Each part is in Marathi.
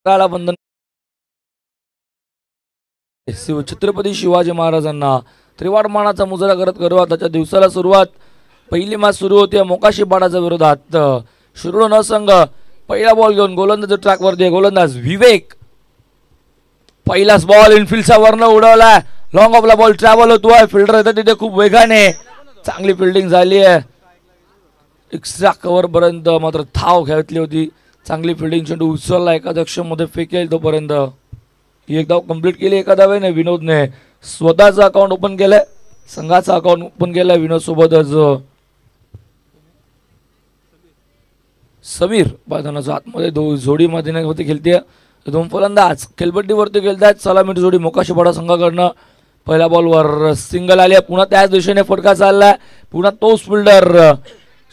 बंधन छत्रपती शिवाजी महाराजांना त्रिवाड मानाचा मुजरा करत गरवाताच्या दिवसाला सुरुवात. पहिली मॅच सुरू होते मोकाशीपाडाच्या विरोधात. शिरोळ न संघ पहिला बॉल घेऊन गोलंदाज ट्रॅकवरती. गोलंदाज विवेक पहिलाच बॉल इनफिल्डचा वरनं उडवला. लॉंग ऑफला बॉल ट्रॅव्हल होतोय. फिल्डर येतात तिथे खूप वेगाने. चांगली फिल्डिंग झाली आहे. एक्स्ट्रा कव्हर पर्यंत मात्र धाव घेतली होती. चांगली फिल्डिंग. चेंडू उचलला एका मध्ये फेकेल तोपर्यंत. ही एक धाव कंप्लीट केली एका धावेने. विनोदने स्वतःचं अकाउंट ओपन केलंय. संघाचं अकाउंट ओपन केलंय विनोद सोबतच. समीर मैदानाच्या आतमध्ये जोडीमध्ये खेळते. दोन फलंदाज खेळपट्टीवरती खेळतात. सलामीची जोडी मोकाशीपाडा संघाकडनं. पहिल्या बॉलवर सिंगल आली. पुन्हा त्याच दिशेने फटका चाललाय. पुन्हा तोच फिल्डर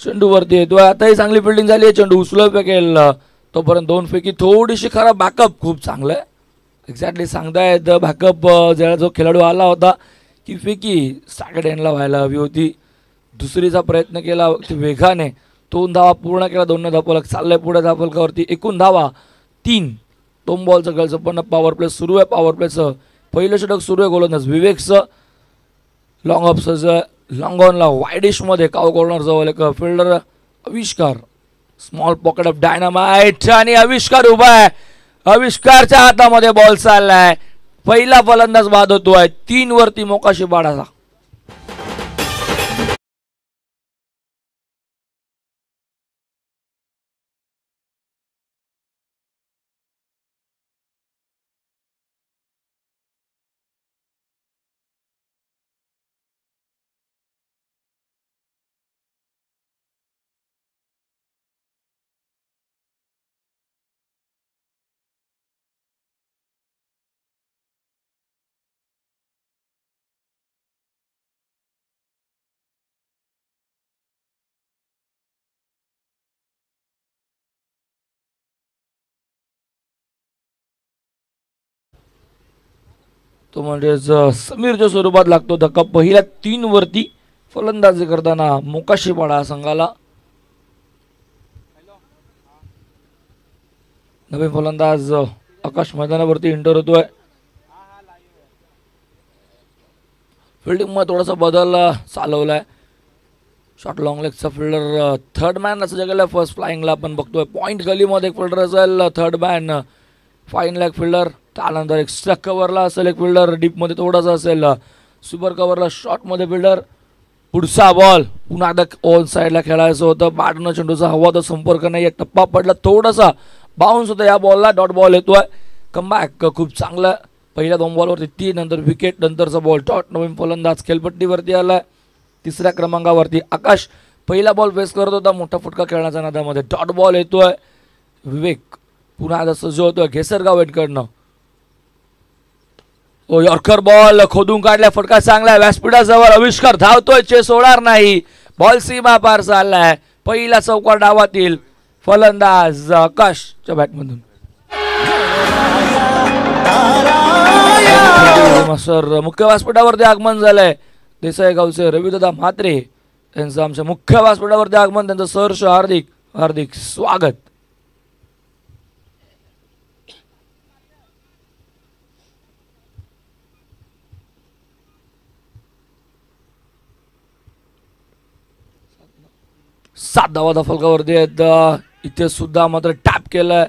चेंडूवरती येतोय. आताही चांगली फिल्डिंग झाली आहे. चेंडू उचलून फेकेल तोपर्यंत दोन फेकी. थोडीशी खराब. बॅकअप खूप चांगलं आहे. एक्झॅक्टली सांगतायत बॅकअप ज्याला जो खेळाडू आला होता की फेकी स्टार्टेड एंडला व्हायला हवी होती. दुसरीचा प्रयत्न केला वेगाने. 2 धावा पूर्ण केला. 2 धावफलक चाललंय पुढे धावफलकावरती. एकूण धावा 3. 2 बॉलचं खेळचं पण पॉवर प्ले सुरू आहे. पॉवर प्लेचं पहिलं षटक सुरू आहे. गोलंदाज विवेकचं. लॉंग ऑफचं लॉंग ऑनला वाईडिशमध्ये काव कॉर्नर जवळ एक फिल्डर आविष्कार. स्मॉल पॉकेट ऑफ डायनामाइट आणि आविष्कार उभा आहे. आविष्कारच्या हातामध्ये बॉल चाललाय. पहिला फलंदाज बाद होतोय. 3 वरती मोकाशीपाडाचा. तो म्हणजेच समीरच्या स्वरूपात लागतो धक्का. पहिल्या 3 वरती फलंदाजी करताना मोकाशीपाडा संघाला. नवीन फलंदाज आकाश मैदानावरती एंटर होतोय. फिल्डिंग मध्ये थोडासा बदल चालवलाय. शॉर्ट लॉंग लेगचा फिल्डर थर्ड मॅन असं जगायला फर्स्ट फ्लाइंगला आपण बघतोय. पॉईंट गलीमध्ये एक फिल्डर असेल third man. Fine leg fielder. त्यानंतर एक्स्ट्रा कव्हरला असेल एक फिल्डर. डीपमध्ये थोडासा असेल. सुपर कव्हरला शॉर्टमध्ये फिल्डर. पुढचा बॉल पुन्हा एकदा ऑन साईडला खेळायचं होतं. बॅटनं चेंडूचा हवाचा संपर्क नाही. टप्पा पडला. थोडासा बाउन्स होता या बॉलला. डॉट बॉल येतोय. कमबॅक खूप चांगलं. पहिल्या 2 बॉलवरती 3. नंतर विकेट. नंतरचा बॉल डॉट. नवीन फलंदाज खेळपट्टीवरती आलाय. 3ऱ्या क्रमांकावरती आकाश. पहिला बॉल फेस करत होता. मोठा फटका खेळण्याच्या नादामध्ये डॉट बॉल येतोय. विवेक पुन्हा एकदा सज्ज होतोय घेसरगाव वेटकडनं. यॉर्कर बॉल खोदून काढलाय. फटका चांगला. व्यासपीठाजवळ आविष्कार धावतोय. चेस होणार नाही. बॉल सीमा पार चाललाय. पहिला चौकार डावातील फलंदाज आकाशच्या बॅटमधून. सर मुख्य व्यासपीठावरती आगमन झालंय. देसाई गावचे रविदादा म्हात्रे यांचं आमच्या मुख्य व्यासपीठावरती आगमन. त्यांचं सहर्ष हार्दिक हार्दिक स्वागत. सात धावा फलकावरती आहेत. इथे सुद्धा मात्र टॅप केलंय.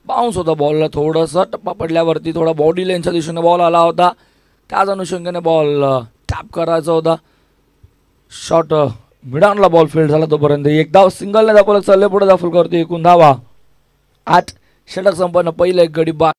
बाउन्स होता बॉलला. थोडासा टप्पा पडल्यावरती थोडा बॉडी लाईनच्या दिशेने बॉल आला होता. त्याच अनुषंगाने बॉल टॅप करायचा होता. शॉट मिडानला बॉल फील्ड झाला तोपर्यंत. एक धाव सिंगलने दाखवलं. चालले पुढे फलकावरती. एकूण धावा 8. षटक संपन्न. पहिलं एक गडी बाद.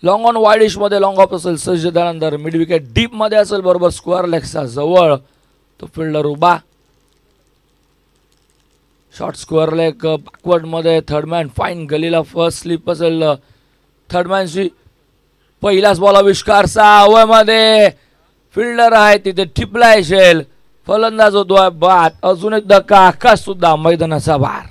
लॉंग ऑन वाईडिश मध्ये लॉंग ऑफ असेल सज्ज त्यानंतर मिड विकेट डीप मध्ये असेल बरोबर स्क्वेअर लेगच्या जवळ तो फिल्डर उभा. शॉर्ट स्क्वेअर लेग बॅकवर्ड मध्ये थर्ड मॅन फाईन गलीला फर्स्ट स्लिप असेल थर्ड मॅनची. पहिलाच बॉल आविष्कार 6 मध्ये फिल्डर आहे तिथे ठिपलाय शेल. फलंदाज होतोय बाद. अजून एक धक्का आकाश सुद्धा मैदानाचा बाहेर.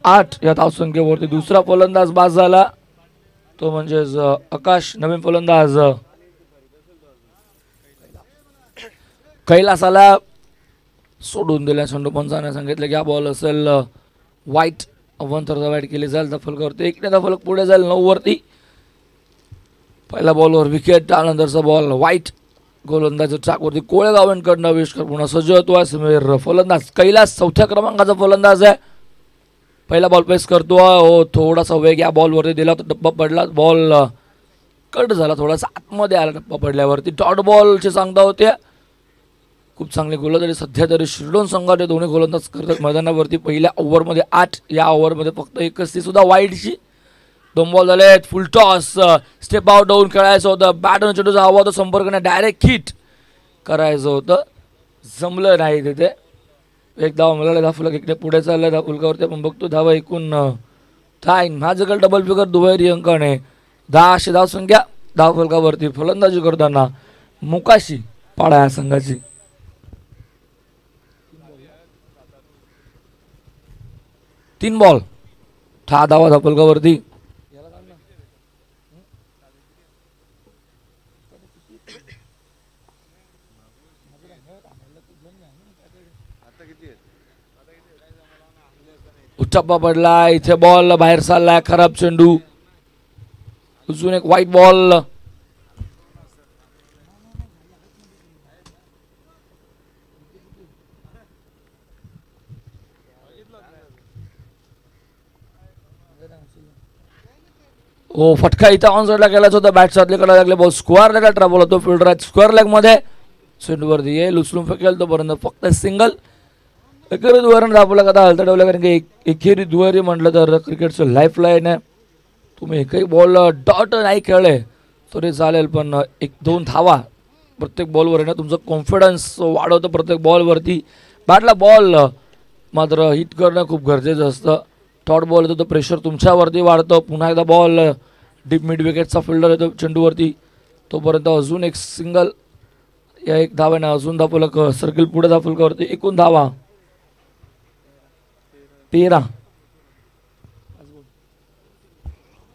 आठ या धावसंख्येवरती दुसरा फलंदाज बाद झाला तो म्हणजेच आकाश. नवीन फलंदाज कैलासाला सोडून दिल्या. संडू पंचाने सांगितले की हा बॉल असेल वाईट. 1 तर वाईट केली जाईल. दफलकावरती एकने दफलक पुढे जाईल 9 वरती. पहिल्या बॉलवर विकेट. त्यानंतरचा बॉल वाईट. गोलंदाज ट्रॅकवरती कोळेगावांकडनं आविष्कार पुन्हा सज्ज होतो. समीर फलंदाज. कैलास 4थ्या क्रमांकाचा फलंदाज आहे. पहिला बॉल पेस करतो. हो थोडासा वेग या बॉलवरती दिला तर टप्पा पडला. बॉल कट झाला. थोडासा आतमध्ये आला टप्पा पडल्यावरती. डॉट बॉलचे सांगता होते. खूप चांगले गोलंदाजी सध्या तरी शिरडोन संघाचे दोन्ही गोलंदाज करतात मैदानावरती. पहिल्या ओव्हरमध्ये 8 या ओव्हरमध्ये फक्त एकच ती सुद्धा वाईटची. 2 बॉल झाले. फुल टॉस स्टेप आउट डाऊन खेळायचं होतं. बॅटन चेंडूचा हवा होता संपर्क नाही डायरेक्ट हिट करायचं होतं. जमलं नाही तिथे. एक धाव मिळाला. धाफुलक इकडे पुढे चाललं. धाफुलकावरती आपण बघतो धावा एकूण 9. माझ्याकडे डबल फिगर दुहेरी अंकाने 10 अशी धावसंख्या. धावफलकावरती फलंदाजी करताना मुकाशी पाडा या संघाची. 3 बॉल 6 धावा धावफलकावरती. उच्चप्पा पडला. इथे बॉल बाहेर चाललाय. खराब चेंडू. अजून एक वाईट बॉल. हो फटका इथं ऑन साईडला केलाच होता. बॅट साधलीकडे लागले. बॉल स्क्वेअर लेगला ट्रॅव्हल होतो. फिल्डर स्क्वेअर लेग मध्ये चेंडूवरती येईल. उचलून फेकेल तोपर्यंत फक्त सिंगल. एकेरी दुहेरी दाखवला का हलता ठेवला. कारण की एकेरी दुहेरी म्हटलं तर क्रिकेटचं लाईफ लाईन आहे. तुम्ही एकही बॉल डॉट नाही खेळले तरी चालेल पण 1-2 धावा प्रत्येक बॉलवर आहे ना तुमचं कॉन्फिडन्स वाढवतं. प्रत्येक बॉलवरती बॅटला बॉल मात्र हिट करणं खूप गरजेचं असतं. टॉट बॉल येतो तर प्रेशर तुमच्यावरती वाढतं. पुन्हा एकदा बॉल डीप मिड विकेटचा फिल्डर येतो चेंडूवरती. तोपर्यंत अजून एक सिंगल या 1 धाव्यानं अजून धावफलक सर्कल पुढे धावफलकावरती. एकूण धावा 13.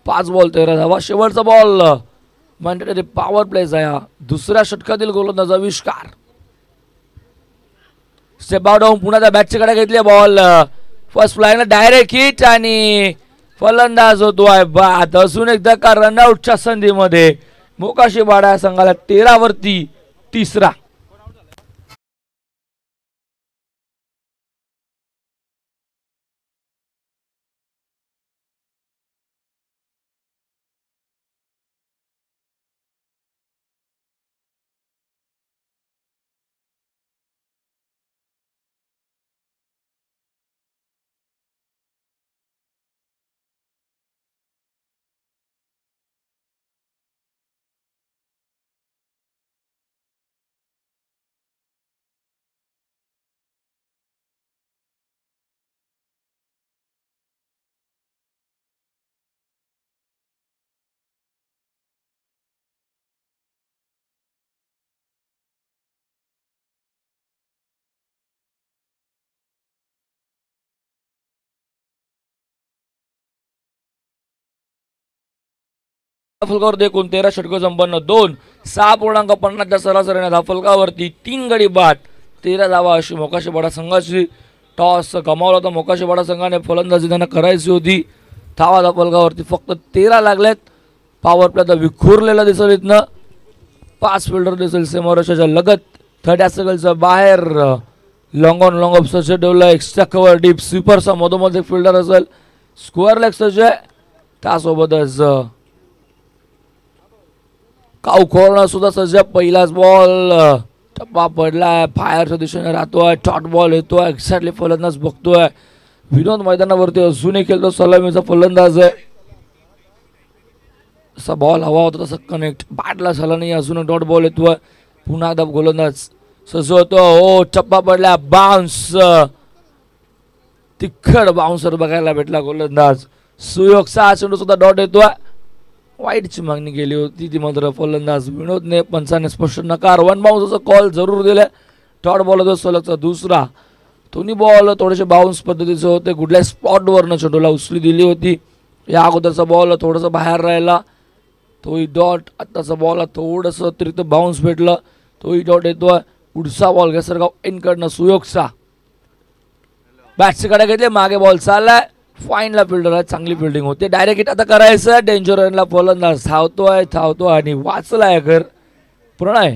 5 बॉल 13 धावा. शेवटचा बॉल मॅन्डेटरी पॉवर प्लेचा या दुसऱ्या षटकातील गोलंदाज आविष्कार. स्टेप आउट होऊन पुन्हा त्या बॅटच्या कडे घेतली. बॉल फर्स्ट फ्लायला डायरेक्ट हिट आणि फलंदाज होतोय बाद. अजून एकदा का रनआउटच्या संधीमध्ये मोकाशी बाडा संघाला 13 वरती 3रा. फलकावरती एकूण 13 षटक संपन्न 2 6.50 सरासरीने धावफलकावरती 3 गडी बाद. 13 धावा अशी मोकाशीपाडा संघाची. टॉस गमावला होता मोकाशीपाडा संघाने, फलंदाजी त्यांना करायची होती. धावा फलकावरती फक्त 13 लागलेत. पॉवर प्ले आता विखुरलेला दिसेल इथनं. 5 फिल्डर दिसेल समोरच्या लगत. 30 सेकंडचं बाहेर लॉंग ऑन लॉंग ऑफ सच ठेवलं. एक्स्ट्रा कव्हर डीप स्वीपरचा मधोमध एक फिल्डर असेल. स्क्वेअर लेग सच आहे. त्यासोबतच काऊ खोरणं सुद्धा सज्ज. पहिलाच बॉल टप्पा पडलाय, फायरच्या दिशेने राहतोय. शॉर्ट बॉल येतोय, एक्झॅक्टली फलंदाज बघतोय. विनोद मैदानावरती अजूनही खेळतो, सलामीचा फलंदाज आहे. जसा बॉल हवा होता तसा कनेक्ट बॅटला झाला नाही. अजून एक डॉट बॉल येतोय. पुन्हा एकदा गोलंदाज सज्ज होतो. हो, टप्पा पडला, बाउन्स. तिखट बाउन्सर बघायला भेटला गोलंदाज सुयोग. 6 चेंडू सुद्धा डॉट येतोय. वाईटची मागणी केली होती ती मात्र फलंदाज विनोदने पंचाने स्पष्ट नकार. 1 बाउन्सचा कॉल जरूर दिलाय. डॉट बॉल होतो सलगचा दुसरा. दोन्ही बॉल थोडेसे बाउन्स पद्धतीचे होते. कुठल्या स्पॉटवरनं चेंडूला उचली दिली होती. या अगोदरचा बॉल थोडंसं बाहेर राहिला, तोही डॉट. आत्ताचा बॉल थोडंसं अतिरिक्त बाउन्स भेटलं, तोही डॉट येतोय. पुढचा बॉल घसरगाव एनकडनं सुयोगचा. बॅटची कडे घेतले, मागे बॉल चाललाय. फाईनला फिल्डर आहे, चांगली फिल्डिंग होते. डायरेक्ट हिट आता करायचं. डेंजर रनला फलंदाज धावतोय आणि वाचलाय घर. प्रणय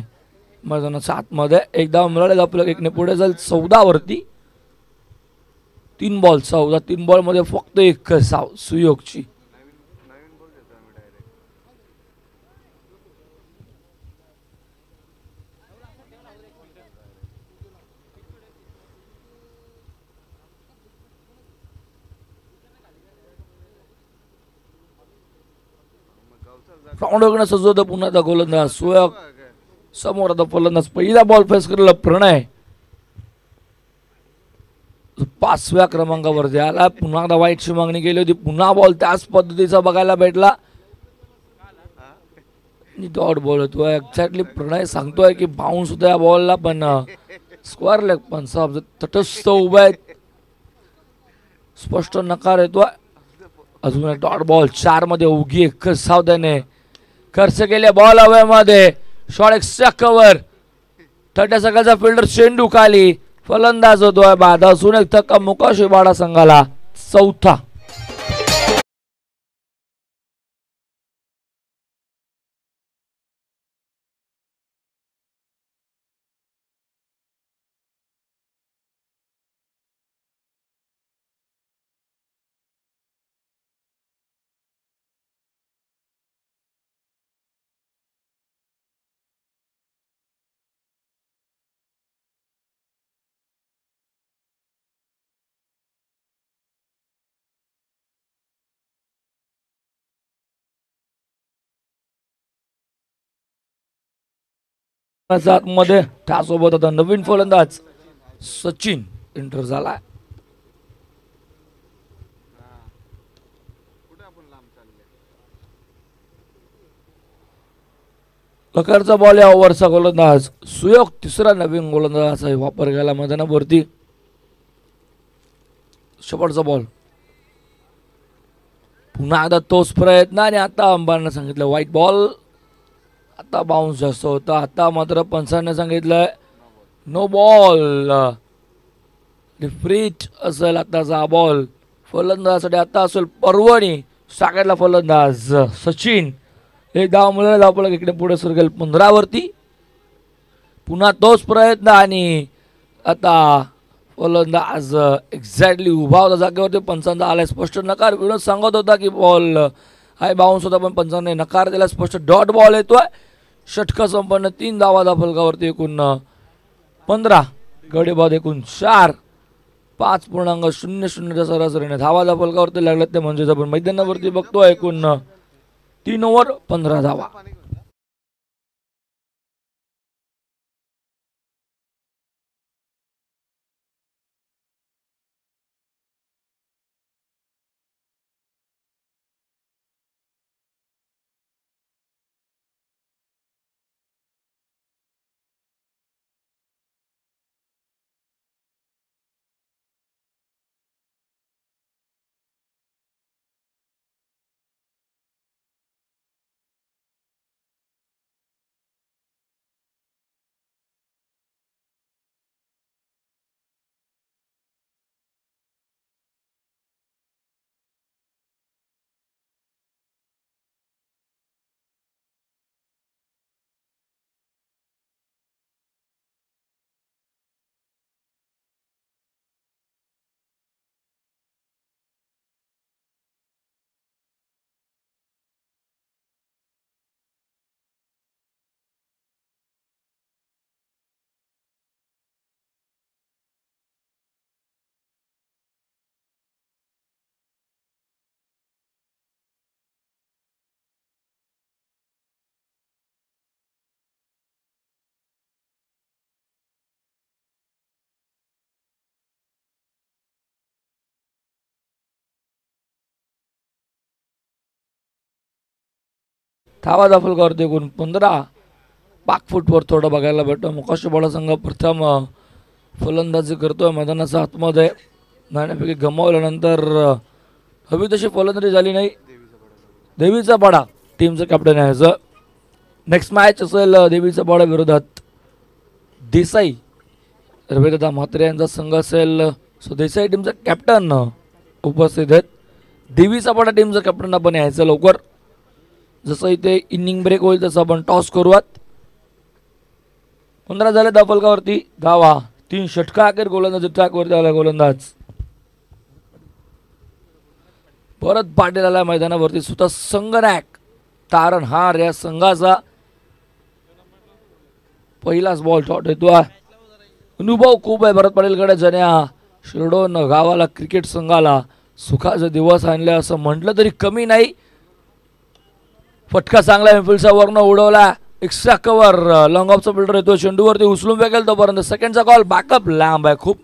मैदानाच्या आतमध्ये एकदा मिळालेलं आपलं एकने पुढे जाईल 14 वरती. 3 बॉल 14. 3 बॉल मध्ये फक्त 1 साव सुयोगची. राऊंड सजवतो पुन्हा आता गोलंदाज सुयोग. समोर आता फलंदाज. पहिला बॉल फेस करेल प्रणय. 5व्या क्रमांकावरती आला. पुन्हा एकदा वाईटची मागणी केली होती. पुन्हा बॉल त्याच पद्धतीचा बघायला भेटला. डॉट बॉल होतोय. एक्झॅक्टली प्रणय सांगतोय की बाउन्स होता या बॉलला, पण स्क्वेअर लेग पण तटस्थ उभे आहेत. स्पष्ट नकार येतोय. अजून एक डॉट बॉल 4 मध्ये उगी 1 साव त्याने खर्च केले. बॉल हवेमध्ये, शॉट एक्स्ट्रा कव्हर. 30 सेकंडचा फिल्डर चेंडू खाली. फलंदाज होतोय बाद. अजून एक धक्का मोकाशीपाडा संघाला, 4था. मध्ये त्यासोबत आता नवीन फलंदाज सचिन एंटर झालाय. लकारचा बॉल या ओव्हरचा गोलंदाज सुयोग. तिसरा नवीन गोलंदाजाचा वापर केला मैदानावरती. शेवटचा बॉल. पुन्हा एकदा तोच प्रयत्न आणि आता अंबाने सांगितलं व्हाईट बॉल. आता बाउन्स जास्त होता. आता मात्र पंचाने सांगितलंय नो बॉल. रिफ्रीट असेल आताचा बॉल. फलंदाजासाठी आता असेल पर्वणी. साकडला फलंदाज सचिन. एक धाव मिळाला आपल्याला. इकडे पुढे सुरू केलं 15 वरती. पुन्हा तोच प्रयत्न आणि आता फलंदाज एक्झॅक्टली उभा होता जागेवरती. पंचांचा आलाय स्पष्ट नकार. विनोद सांगत होता की बॉल हाय बाउन्स होता, पण पंचांनी नकार दिला. स्पष्ट डॉट बॉल येतोय. षटक संपन्न. 3 धावा फलकावरती. एकूण 15. गडी बाद एकूण 4. 5.00 सरासरीने धावा फलकावरती लागल्यात ते म्हणजे आपण मैदानावरती बघतोय. एकूण 3 ओव्हर 15 धावा. धावा दाखल एकूण 15. बाकफूटवर थोडं बघायला भेटतं. मोकाशीपाडा संघ प्रथम फलंदाजी करतोय मैदानाच्या आतमध्ये. नाणेफेकी गमावल्यानंतर हवी तशी फलंदाजी झाली नाही. देवीचा पाडा टीमचं कॅप्टन आहे. नेक्स्ट मॅच असेल देवीचा पाडा विरोधात देसाई. रविदादा म्हात्रे यांचा संघ असेल. सो देसाई टीमचा कॅप्टन उपस्थित आहेत. देवीचा पाडा टीमचं कॅप्टन आपण यायचं लवकर. जसं इथे इनिंग ब्रेक होईल तसं आपण टॉस करूयात. 15 झाले फलकावरती. धावा 3 षटका अखेर गोलंदाज ट्रॅकवरती आला. गोलंदाज परत पाटील आला मैदानावरती. स्वतः संघनायक तारणहार या संघाचा पहिलाच बॉल शॉट येतो. अनुभव खूप आहे भरत पाटीलकडे. जण्या शिरडोन गावाला क्रिकेट संघाला सुखाचे दिवस आणले असं म्हटलं तरी कमी नाही. फटका चांगला मिफिल्डचा वरनं उडवला. एक्स्ट्रा कव्हर लॉंग ऑफचा फिल्डर येतो. चेंडूवरती उचलून फेकेल तोपर्यंत सेकंडचा कॉल. बॅकअप लांब आहे खूप.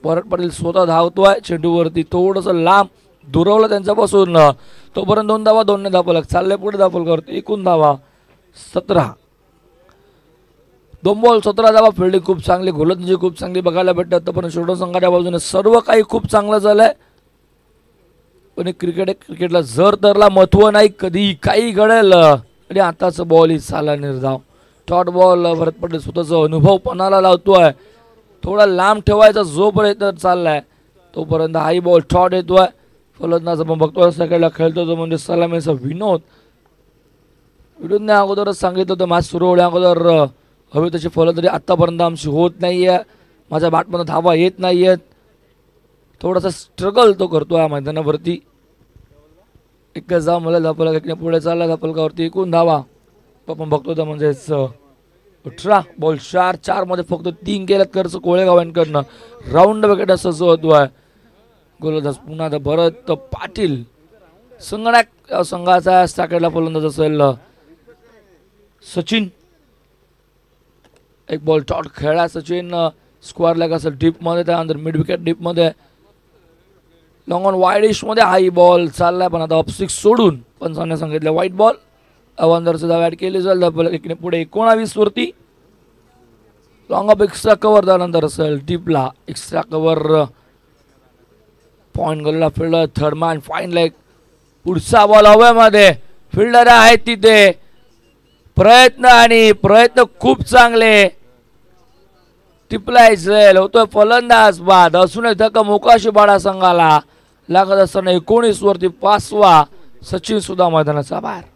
भरत पाटील स्वतः धावतोय. चेंडूवरती थोडंसं लांब दुरवलं त्यांच्यापासून. तोपर्यंत 2 धावा 2 ने धापलक चालले पुढे दाफलकावरती. एकूण धावा 17. 2 बॉल 17 धावा. फिल्डिंग खूप चांगली, गोलंदाजी खूप चांगली बघायला भेटतात. पण शिरडोन संघाच्या बाजूने सर्व काही खूप चांगलं झालंय. पण क्रिकेटला जर तरला महत्व नाही. कधी काही घडेल. आणि आताचं बॉल ही साला निर्धाव शॉर्ट बॉल. भरत पाटील स्वतःचा अनुभव पणाला लावतोय. थोडा लांब ठेवायचा जो प्रयत्न चाललाय तोपर्यंत हाई बॉल शॉर्ट येतोय. फलंदाज आपण बघतोय सगळ्याला खेळतो तो म्हणजे सलामीचा विनोद. विनोदने अगोदरच सांगितलं होतं मॅच सुरू होण्या अगोदर हवी तशी फलंदाजी आत्तापर्यंत आमची होत नाही आहे. माझ्या बॅटमध्ये धावा येत नाही आहेत. थोडासा स्ट्रगल तो करतो या मैदानावरती. एकच धाव मला धापलक एकने पुढे चालला धापलकावरती. एकूण धावा आपण बघतो तर म्हणजेच 18 बॉल 4 मध्ये फक्त 3 केल्यात खर्च कोळेगाव यांकडनं. राऊंड विकेट असं होतोय. गोलंदाज पुन्हा भरत पाटील संघनायक संघाचा साकडला फलंदाज असेल सचिन. एक बॉल शॉट खेळा सचिन. स्क्वेअर लेग असेल डीप मध्ये. त्यानंतर मिड विकेट डीप मध्ये. लॉंग ऑन वाईड इश मध्ये हाई बॉल चाललाय पण आता ऑफ 6 सोडून पंचाने सांगितलं व्हाईट बॉल. अवंदरचं धाव ऍड केली जाईल. एकने पुढे 19 वरती. Long of extra cover. त्यानंतर असेल डीपला एक्स्ट्रा कव्हर. पॉइंट गेलेला fielder third man fine leg. पुढचा बॉल हवेमध्ये. फिल्डर आहेत तिथे. प्रयत्न खूप चांगले. टिपलायचं होतोय फलंदाज बाद. असून धक्का मोकाशीपाडा संघाला लागत असताना 19 वरती 5वा. सचिन सुद्धा मैदानाचा बाहेर.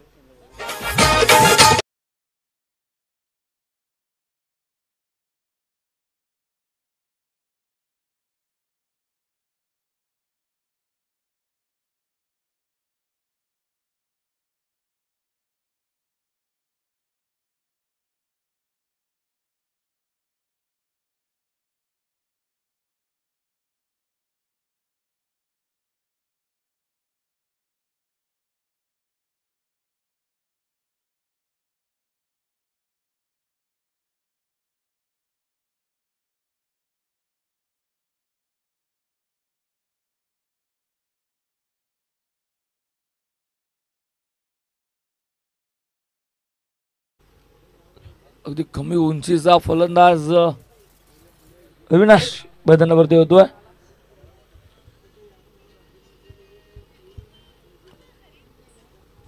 अगदी कमी उंचीचा फलंदाज अविनाश मैदानावरती होतोय.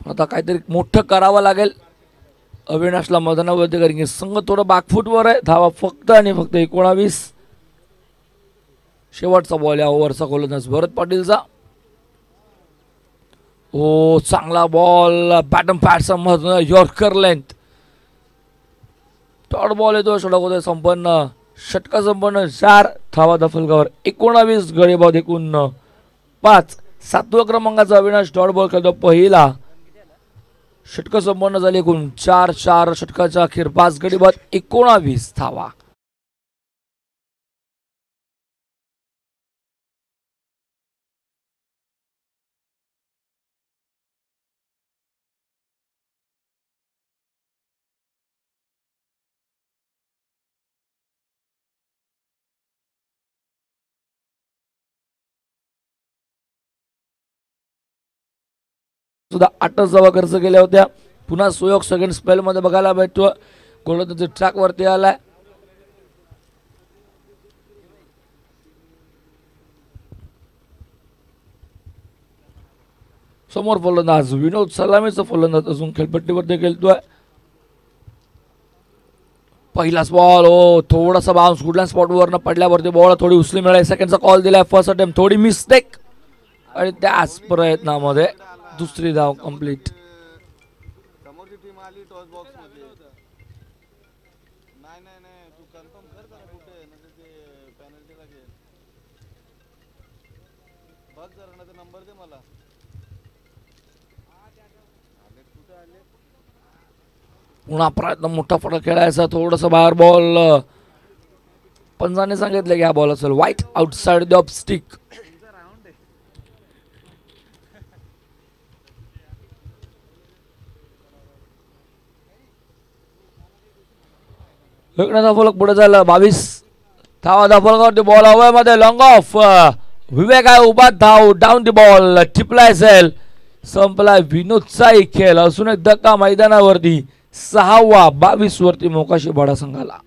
आता काहीतरी मोठं करावं लागेल अविनाशला मैदानावरती. कारण की संघ थोडं बॅकफूटवर आहे. धावा फक्त आणि फक्त 19. शेवटचा बॉल या ओव्हरचा गोलंदाज भरत पाटीलचा. ओ चांगला बॉल. बॅटम पॅटचा महत्व यॉर्कर लेंथ. टॉट बॉल येतो. षटक संपन्न. षटका संपन्न 4 धावा दफलकावर. 19 गडी बाद. एकूण 5. 7व्या क्रमांकाचा अविनाश डॉट बॉल खेळतो पहिला. षटक संपन्न झाली. एकूण 4 षटकाच्या अखेर 5 गडी बाद 19 धावा. सुद्धा 8 धावा खर्च केल्या होत्या. पुन्हा सुयोग सेकंड स्पेल मध्ये बघायला भेटतो. गोलंदाज ट्रॅक वरती आलाय. समोर फलंदाज विनोद सलामीचा फलंदाज अजून खेळपट्टीवरती खेळतोय. पहिलाच बॉल थोडासा बाउन्स कुठल्या स्पॉटवर पडल्यावरती बॉल थोडी उचली मिळाली. सेकंडचा कॉल दिलाय. फर्स्ट अटेम्प्ट थोडी मिस्टेक आणि त्याच प्रयत्नामध्ये दुसरी धाव कंप्लीट. पुन्हा प्रयत्न मोठा फटका खेळायचा. थोडंसं बाहेर बॉल. पंजाने सांगितलं की हा बॉल असेल वाईट आउटसाइड द ऑफ स्टिक. लग्नाचा फलक पुढे झाला. 22 धावाचा फलकावरती बॉल हवेमध्ये लॉंग ऑफ. विवेक आहे उभा. धाव डाऊन द बॉल. टिपलाय सेल. संपला विनोदचाही खेळ. अजून एक धक्का मैदानावरती. 6वा 22 वरती मोकाशी भाडा संघाला.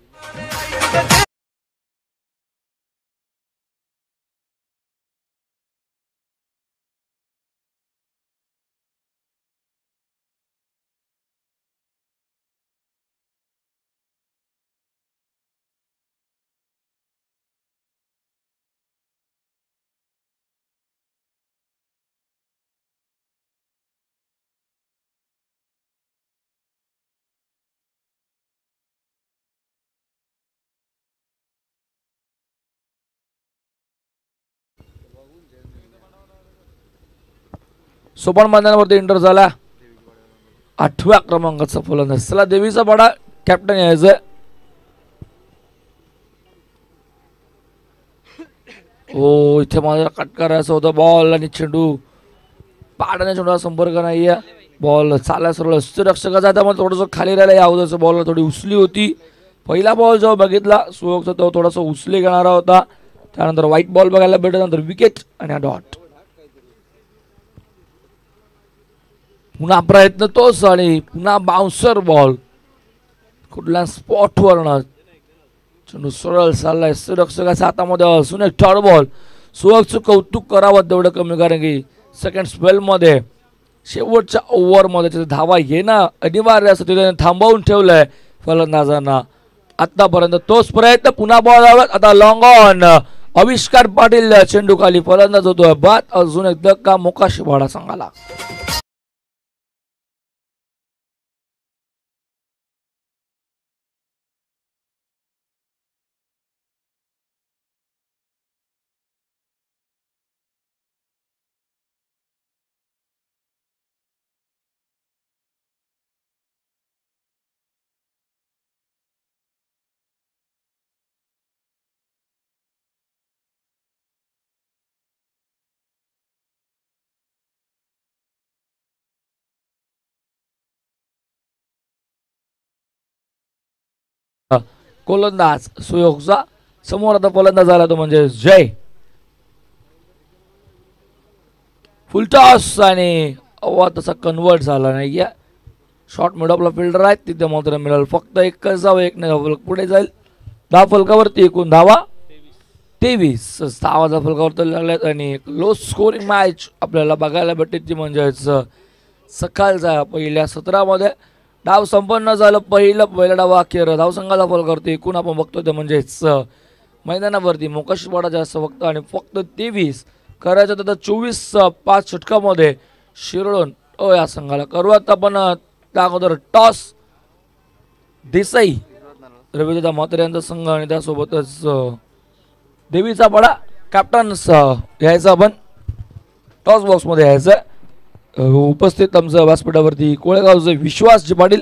सोपान मैदानावरती एंटर झाला 8व्या क्रमांकाचा फलंदाज. चला देवीचा पाडा कॅप्टन यायचं. इथे माझा कट करायचा होता बॉल आणि चेंडू पाडाने चेंडूला संपर्क नाहीये. बॉल चालाय सरळ रक्षकाचा त्यामुळे थोडंसं खाली राहिलं. या अगोदरचा बॉल थोडी उचली होती. पहिला बॉल जेव्हा बघितला सुयोगचा तो थोडासा उचली घेणारा होता. त्यानंतर व्हाईट बॉल बघायला भेटत. नंतर विकेट आणि डॉट. पुन्हा प्रयत्न तोच आणि पुन्हा बाउन्सर बॉल. कुठल्या स्पॉटवर चेंडू सरळ चाललाय रक्षकाच्या हातामध्ये असून एक थर्ड बॉल. सुयोगचं कौतुक करावं तेवढं कमी. कारण की सेकंड स्पेल मध्ये शेवटच्या ओव्हरमध्ये धावा येणं अनिवार्य असं तिथे थांबवून ठेवलंय फलंदाजांना. आतापर्यंत तोच प्रयत्न. पुन्हा बॉल आला. आता लॉंग ऑन. आविष्कार पाटील चेंडू खाली फलंदाज होतोय बाद. अजून एक धक्का मोकाशी भाडा संघाला. गोलंदाज सुयोगचा समोर आता फलंदाज आला तो म्हणजे जय. फुलटॉस आणि तसा कन्वर्ट झाला नाही. शॉर्ट मिड ऑफला फिल्डर आहेत तिथे मात्र मिळेल फक्त एकच जावं. एक नाही पुढे जाईल. 10 फलकावरती एकूण धावा 23. धावाचा फलकावरती लागल्यात आणि लो स्कोरिंग मॅच आपल्याला बघायला भेटते. ती म्हणजेच सकाळचा पहिल्या 17 मध्ये डाव संपन्न झालं. पहिला डाव अखेर धावसंघाचा फलकावरती एकूण आपण बघतोय ते म्हणजेच मैदानावरती मोकाशी भाडा जास्त फक्त आणि फक्त 23 करायचं तर 24-5 षटकामध्ये शिरळून या संघाला करूयात आपण. त्या अगोदर टॉस देसाई रविदादा म्हात्रे यांचा संघ आणि त्यासोबतच देवीचा पाडा कॅप्टन्स यायचं. आपण टॉस बॉक्समध्ये यायचं. उपस्थित आमचं व्यासपीठावरती कोळेगावचे विश्वास पाटील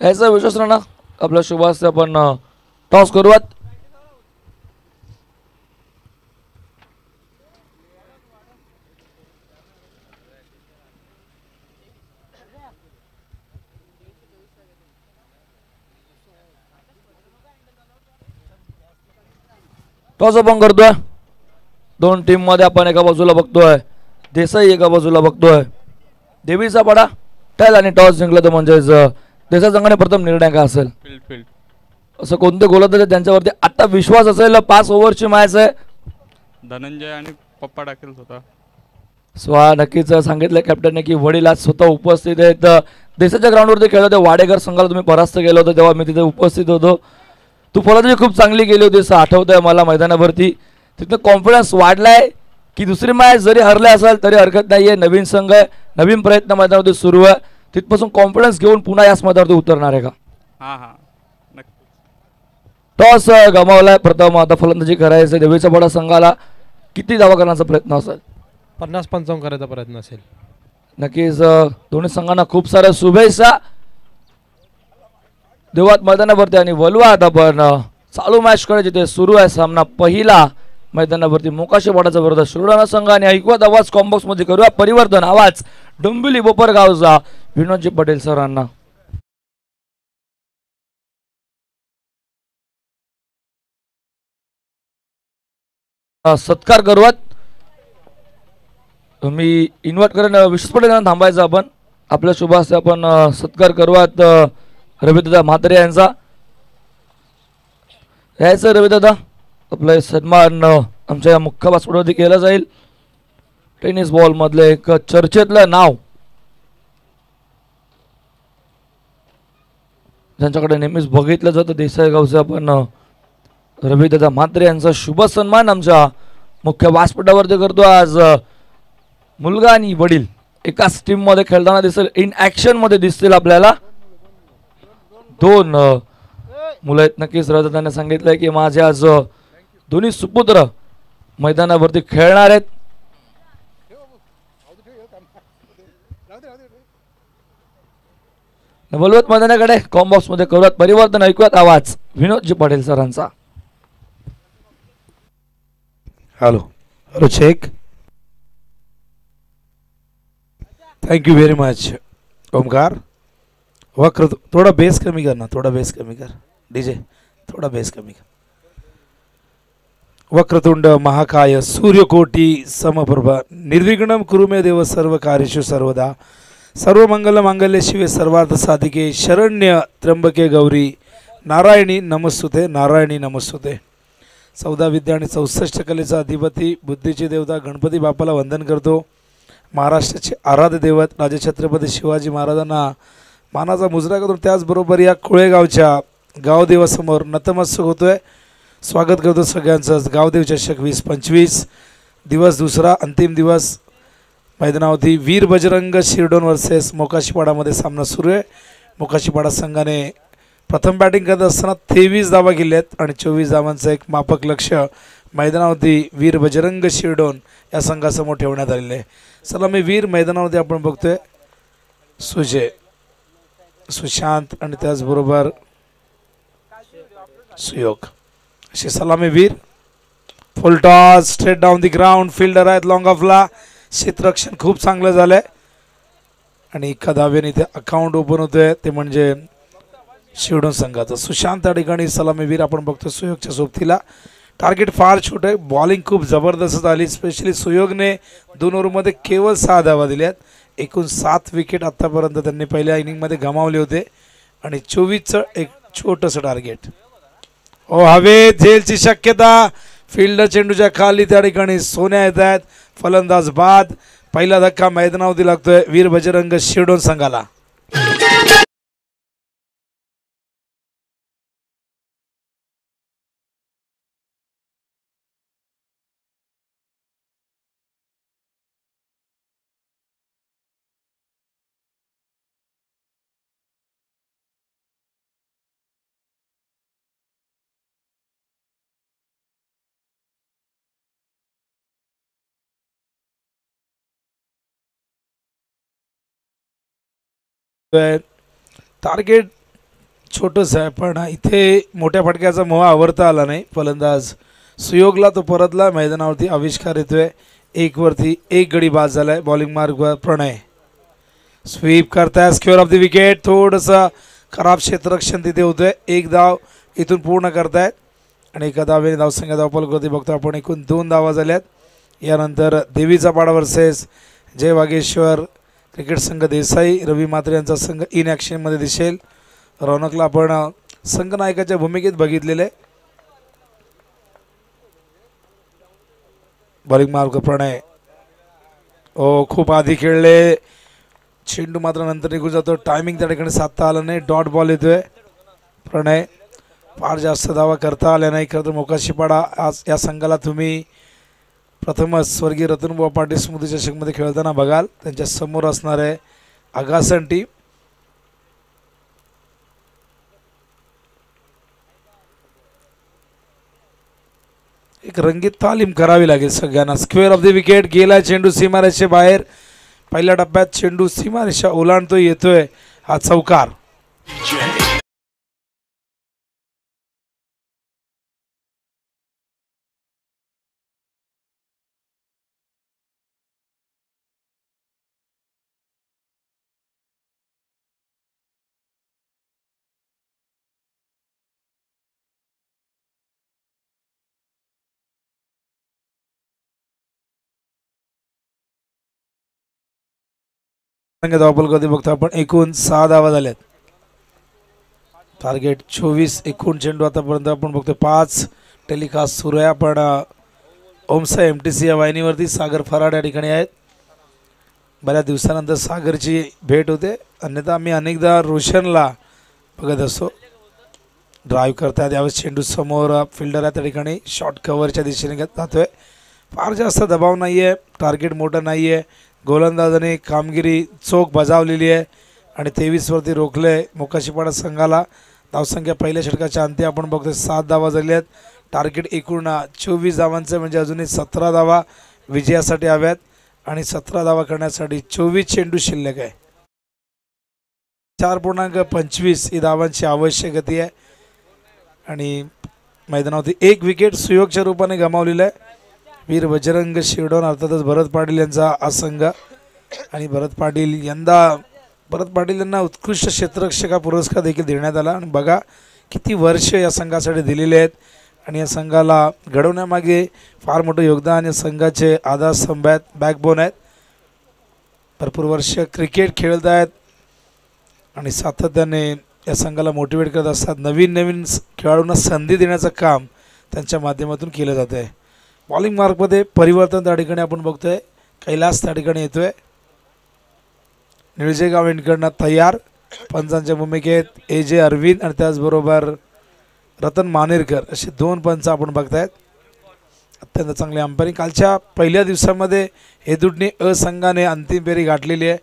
यायचा. विश्वास राणा आपल्या शुभास आपण टॉस करूयात. टॉस आपण करतोय. दोन टीम मध्ये आपण एका बाजूला बघतोय देसाई, एका बाजूला बघतोय देवीचा पाडा. टॅल आणि टॉस जिंकलं तर म्हणजेच देसाई संघाने प्रथम निर्णय का असेल? फील्ड असं कोणते गोलंदाज आहेत त्यांच्यावरती आता विश्वास असेल? 5 ओव्हरची मॅच आहे. धनंजय आणि पप्पा टाकेल होता. नक्कीच सांगितलं कॅप्टनने की वडील आज स्वतः उपस्थित आहेत. देशाच्या ग्राउंडवरती खेळत होते. वाडेकर संघाला तुम्ही परास्त केलं होतं तेव्हा मी तिथे उपस्थित होतो. तू फलंदाजी खूप चांगली केली होती असं आठवतंय मला मैदानावरती. तिथं कॉन्फिडन्स वाढलाय की दुसरी मॅच जरी हरले असेल तरी हरकत नाहीये. नवीन संघ आहे, नवीन प्रयत्न मैदानावरती सुरू आहे. तिथपासून कॉन्फिडन्स घेऊन पुन्हा याच मैदानावरती उतरणार आहे का? हां नक्की. टॉस गमावलाय. प्रथम आता फलंदाजी करायचं देवीचा बडा संघाला. किती धावा करण्याचा प्रयत्न असेल? 50-55 करायचा प्रयत्न असेल. नक्कीच दोन्ही संघांना खूप साऱ्या शुभेच्छा. देवात मैदानावरती आणि वलवात आपण चालू मॅच कडे जिथे सुरू आहे सामना पहिला मैदानावरती मोकाशीवाडाचा विरोध शिरोडा संघ. आणि ऐकवत आवाज कॉम्बॉक्स मध्ये करूया परिवर्तन. आवाज डोंबिवली बोपरगावचा विनोदजी पटेल सरांना. सत्कार करूयात. मी इन्व्हाइट करेन विशेष पटेल थांबायचं. आपण आपल्या शुभ हस्ते आपण सत्कार करूयात रविदादा म्हात्रे यांचा. यायचं रविदादा आपलं सन्मान आमच्या मुख्य व्यासपीठावरती केला जाईल. टेनिस बॉल मधलं एक चर्चेतलं नाव ज्यांच्याकडे नेहमीच बघितलं जातं देसाई गावचे आपण रविदादा म्हात्रे यांचा शुभ सन्मान आमच्या मुख्य व्यासपीठावरती करतो. आज मुलगा आणि वडील एकाच टीम मध्ये खेळताना दिसेल. इन ऍक्शन मध्ये दिसतील आपल्याला. 2 मुलं आहेत. नक्कीच रविदादाने सांगितलंय की माझे आज दोन्ही सुपुत्र मैदानावरती खेळणार आहेत. बोलवत मैदानाकडे कॉम्बॉक्स मध्ये करूयात परिवर्तन. ऐकूयात आवाज विनोदजी पटेल सरांचा. Hello check. Thank you very much Omkar. वक्र थोड़ा बेस कमी करना, थोड़ा बेस कमी कर डीजे, थोड़ा बेस कमी कर. वक्रतुंड महाकाय सूर्यकोटी समप्रभा निर्विघ्नं कुरु मे देव सर्व कार्येषु सर्वदा. सर्वमंगल मांगल्ये शिवे सर्वार्थ साधिके शरण्य त्र्यंबके गौरी नारायणी नमस्तुते, नारायणी नमस्तुते. 14 विद्या आणि 64 कलेचा अधिपती बुद्धीची देवता गणपती बाप्पाला वंदन करतो. महाराष्ट्राचे आराध्य दैवत राजे छत्रपती शिवाजी महाराजांना मानाचा मुजरा करून त्याचबरोबर या कुळेगावच्या गावदेवासमोर नतमस्तक होतोय. स्वागत करतो सगळ्यांचंच. गावदेव चषक 2025 दिवस दुसरा अंतिम दिवस मैदानावरती वीर बजरंग शिरडोन वर्सेस मोकाशीपाडामध्ये सामना सुरू आहे. मोकाशीपाडा संघाने प्रथम बॅटिंग करत असताना 23 धावा केल्या आहेत आणि 24 धावांचं एक मापक लक्ष मैदानावरती वीर बजरंग शिरडोन या संघासमोर ठेवण्यात आलेलं आहे. चला मी वीर मैदानावरती आपण बघतोय सुजय, सुशांत आणि त्याचबरोबर सुयोग असे सलामी वीर. Full toss straight down the ground. Fielder आहेत लॉंग ऑफला. क्षेत्ररक्षण खूप चांगलं झालंय आणि एका धावेने इथे अकाउंट ओपन होतोय ते म्हणजे शिवडोन संघाचं. सुशांत या ठिकाणी सलामी वीर आपण बघतो सुयोगच्या सोबतीला. टार्गेट फार छोटं आहे. बॉलिंग खूप जबरदस्त आली. स्पेशली सुयोगने 2 ओव्हरमध्ये केवळ 6 धावा दिल्यात. एकूण 7 विकेट आत्तापर्यंत त्यांनी पहिल्या इनिंगमध्ये गमावले होते आणि 24चं एक छोटंसं टार्गेट. हवेत झेलची शक्यता. फिल्डर चेंडूच्या खाली त्या ठिकाणी सोन्या येत आहेत. फलंदाज बाद. पहिला धक्का मैदानावरती लागतोय वीर बजरंग शिरडोन संघाला. टार्गेट छोटंच आहे पण इथे मोठ्या फटक्याचा मोह आवरता आला नाही. फलंदाज सुयोगला तो परतला. मैदानावरती आविष्कार येतोय. 1 वरती 1 गडी बाद झालाय. बॉलिंग मार्गवर प्रणय स्वीप करताय स्क्वेअर ऑफ द विकेट. थोडंसं खराब क्षेत्ररक्षण तिथे होतंय. 1 धाव इथून पूर्ण करतायत आणि एका धावेने धावसंख्या धावफलक बघतो आपण. एकूण 2 धावा झाल्यात. यानंतर देवीचा पाडा वर्सेस जय वागेश्वर क्रिकेट संघ देसाई, रवी म्हात्रे यांचा संघ इन ॲक्शनमध्ये दिसेल. रौनकला आपण संघनायकाच्या भूमिकेत बघितलेले. बॉलिंग मार्ग प्रणय खूप आधी खेळले. चेंडू मात्र नंतर निघून जातो. टायमिंग त्या ठिकाणी साधता आलं नाही. डॉट बॉल येतोय. प्रणय फार जास्त धावा करता आल्या नाही. खरं तर मोकाशीपाडा आज या संघाला तुम्ही प्रथमच स्वर्गीय रतनबुवा पाटील स्मृती चषकमध्ये खेळताना बघाल. त्यांच्या समोर असणार आहे आगासन टीम. एक रंगीत तालीम करावी लागेल सगळ्यांना. स्क्वेअर ऑफ द विकेट गेला. चेंडू सीमारेषे बाहेर. पहिल्या टप्प्यात चेंडू सीमारेषा ओलांडतो. येतोय हा चौकार. धावपल कधी बघतो आपण. एकूण 6 धावा झाल्यात. टार्गेट 24. एकूण चेंडू आतापर्यंत आपण बघतो 5. टेलिकास्ट सुरू आहे. आपण ओमसा MTC या वाहिनीवरती सागर फराड या ठिकाणी आहेत. बऱ्याच दिवसानंतर सागरची भेट होते. अन्यथा आम्ही अनेकदा रोशनला बघत असतो. ड्राईव्ह करतात. यावेळेस चेंडू समोर फिल्डर आहे त्या ठिकाणी शॉर्ट कव्हरच्या दिशेने जातोय. फार जास्त दबाव नाही आहे. टार्गेट मोठं नाही आहे. गोलंदाजाने कामगिरी चोख बजावलेली आहे आणि 23वरती रोखले मोकाशीपाडा संघाला. धावसंख्या पहिल्या षटकाच्या अंती आपण बघतोय 7 धावा झाल्या आहेत. टार्गेट एकूण 24 धावांचं म्हणजे अजूनही 17 धावा विजयासाठी हव्यात आणि 17 धावा करण्यासाठी 24 चेंडू शिल्लक आहे. 4.25 ही धावांची आवश्यक गती आहे आणि मैदानावरती एक विकेट सुयोगच्या रूपाने गमावलेलं आहे. वीर बजरंग शिरडोन अर्थातच भरत पाटील यांचा हा संघ आणि भरत पाटील यांना उत्कृष्ट क्षेत्ररक्षक हा पुरस्कार देखील देण्यात आला. आणि बघा किती वर्ष या संघासाठी दिलेले आहेत आणि या संघाला घडवण्यामागे फार मोठं योगदान या संघाचे आधारस्तंभ आहेत, बॅकबोन आहेत. भरपूर वर्ष क्रिकेट खेळत आहेत आणि सातत्याने या संघाला मोटिवेट करत असतात. नवीन खेळाडूंना संधी देण्याचं काम त्यांच्या माध्यमातून केलं जातं आहे. बॉलिंग मार्कमध्ये परिवर्तन त्या ठिकाणी आपण बघतोय. कैलास त्या ठिकाणी येतोय. निळजेगाव यांकडनं तयार. पंचांच्या भूमिकेत AJ अरविंद आणि त्याचबरोबर रतन मानेरकर असे 2 पंच आपण बघतायत. अत्यंत चांगले अंपायरिंग. कालच्या पहिल्या दिवसामध्ये हेदुडणी संघाने अंतिम फेरी गाठलेली आहे.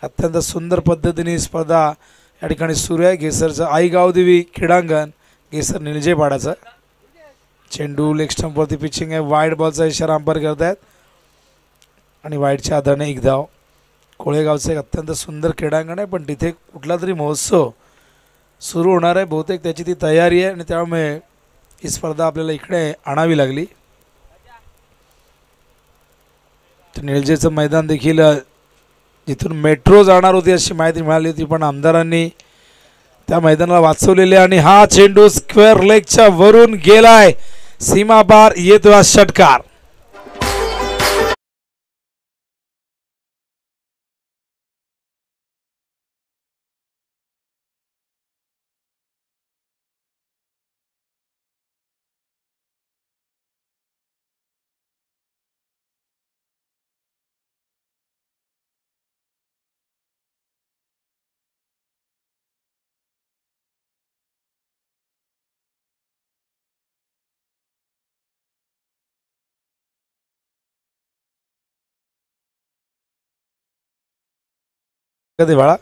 अत्यंत सुंदर पद्धतीने स्पर्धा या ठिकाणी सुरू आहे. गेसरचं आई गावदेवी क्रीडांगण गेसर निळजेपाडाचं. चेंडू लेग स्टंपवरती पिचिंग आहे. वाईड बॉलचा इशारा अंपायर करत आहेत आणि वाईडच्या आधाराने 1 धाव. कोळेगावचं एक अत्यंत सुंदर क्रीडांगण आहे पण तिथे कुठला तरी महोत्सव सुरू होणार आहे. बहुतेक त्याची ती तयारी आहे आणि त्यामुळे ही स्पर्धा आपल्याला इकडे आणावी लागली. निळजेचं मैदान देखील जिथून मेट्रो जाणार होती अशी माहिती मिळाली होती पण आमदारांनी त्या मैदानाला वाचवलेले आणि हा चेंडू स्क्वेअर लेगच्या वरून गेलाय. सीमा पार येतो हा षटकार. कधी बाळा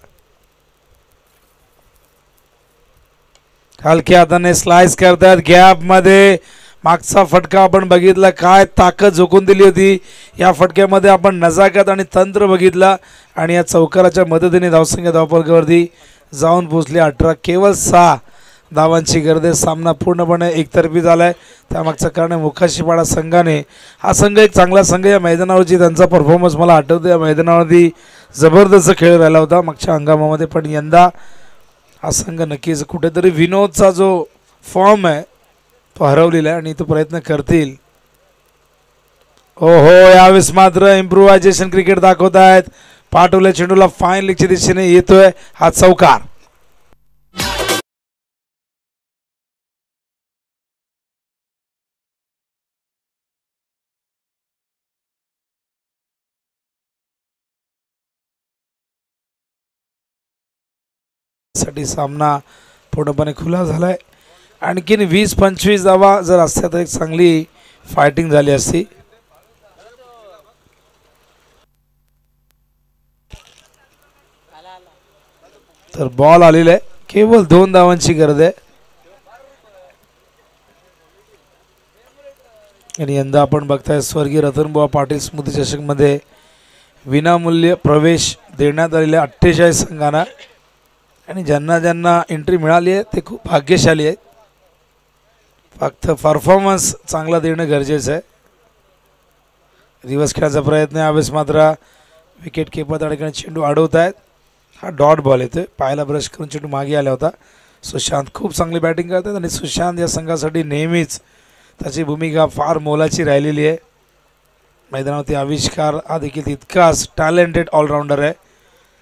हलक्या हाताने स्लाइस करतात. गॅप मध्ये मागचा फटका आपण बघितला. काय ताकद झोकून दिली होती या फटक्यामध्ये. आपण नजाकत आणि तंत्र बघितला आणि या चौकाराच्या मदतीने धावसंख्या धावफलकावरती जाऊन पोहोचली 18. केवळ 6 धावांची गरज आहे. सामना पूर्णपणे एकतर्फी झाला आहे. त्यामागचं कारण मोकाशीपाडा संघाने हा संघ एक चांगला संघ या मैदानावरची त्यांचा परफॉर्मन्स मला आठवतो. या मैदानावरती जबरदस्त खेळ राहिला होता मागच्या हंगामामध्ये पण यंदा हा संघ नक्कीच कुठेतरी विनोदचा जो फॉर्म आहे तो हरवलेला आहे आणि तो प्रयत्न करतील. ओहो यावेळेस मात्र इम्प्रोव्हायझेशन क्रिकेट दाखवत आहेत पाठवल्या चेंडूला फाईन लेगच्या दिशेने येतोय हा चौकार. साठी सामना पूर्णपणे खुला झालाय. आणखीन 20-25 धावा जर असत्या तर एक चांगली फायटिंग झाली असती. तर बॉल आलेला आहे, केवळ 2 धावांची गरज आहे. आणि यंदा आपण बघताय स्वर्गीय रतनबुवा पाटील स्मृती चषक मध्ये विनामूल्य प्रवेश देण्यात आलेल्या 48 संघांना. आणि ज्यांना ज्यांना एंट्री मिळाली आहे ते खूप भाग्यशाली आहेत. फक्त परफॉर्मन्स चांगला देणं गरजेचं आहे. रिवर्स खेळायचा प्रयत्न यावेळेस मात्र विकेट किपर त्या ठिकाणी चेंडू अडवत आहेत. हा डॉट बॉल येतोय, पायाला ब्रश करून चेंडू मागे आला होता. सुशांत खूप चांगली बॅटिंग करतात आणि सुशांत या संघासाठी नेहमीच त्याची भूमिका फार मोलाची राहिलेली आहे. मैदानावरती आविष्कार हा देखील तितकाच टॅलेंटेड ऑलराऊंडर आहे.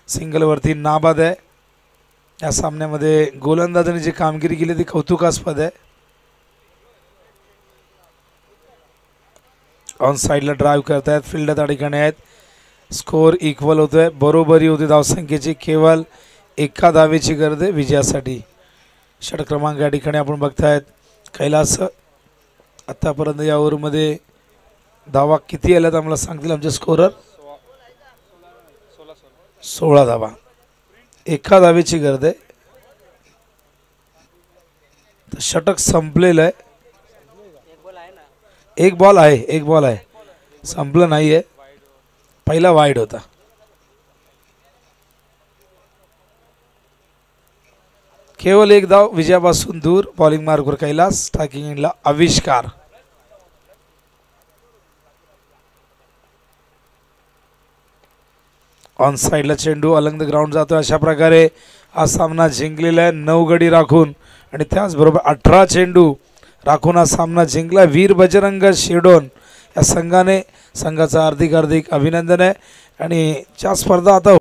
सिंगलवरती नाबाद आहे. या सामन्यामध्ये गोलंदाजांनी जी कामगिरी केली ती कौतुकास्पद आहे. ऑन साईडला ड्राईव्ह करतायत, फिल्ड त्या ठिकाणी आहेत. स्कोअर इक्वल होतोय, बरोबरी होती धावसंख्येची. केवळ 1 धावेची गरज आहे विजयासाठी. षटक क्रमांक या ठिकाणी आपण बघतायत कैलास. आतापर्यंत या ओव्हरमध्ये धावा किती आल्यात आम्हाला सांगतील आमचे स्कोरर. 16 धावा, 1 धावेची गरज आहे. तर षटक संपलेलं आहे. एक बॉल आहे, संपलं नाहीये. पहिला वाईड होता. केवळ 1 धाव विजयापासून दूर. बॉलिंग मार्कवर कैलास, स्ट्रायकिंग एंडला आविष्कार. ऑन साईडला चेंडू अलंग द ग्राउंड जातो. अशा प्रकारे हा सामना जिंकलेला आहे 9 गडी राखून. आणि त्याचबरोबर 18 चेंडू राखून हा सामना जिंकला. वीर बजरंग शेडोन या संघाने. संघाचं हार्दिक अभिनंदन आहे. आणि ज्या स्पर्धा आता